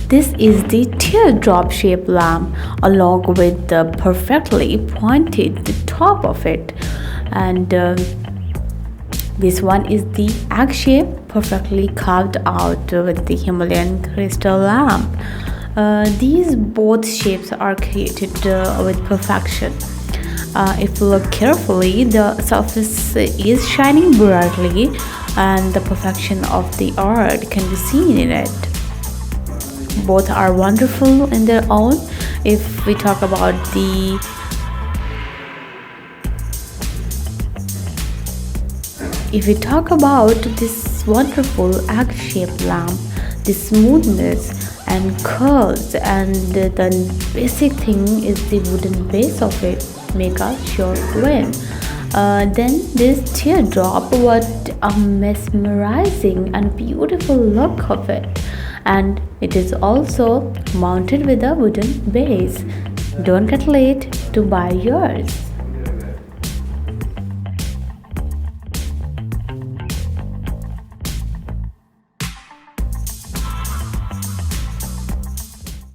This is the teardrop shaped lamp along with the perfectly pointed top of it. And this one is the egg shape perfectly carved out with the Himalayan crystal lamp. These both shapes are created with perfection. If you look carefully, the surface is shining brightly and the perfection of the art can be seen in it. Both are wonderful in their own. If we talk about this wonderful egg-shaped lamp, the smoothness and curves and the basic thing is the wooden base of it make a sure win. Then this teardrop, what a mesmerizing and beautiful look of it, and it is also mounted with a wooden base. Don't get late to buy yours.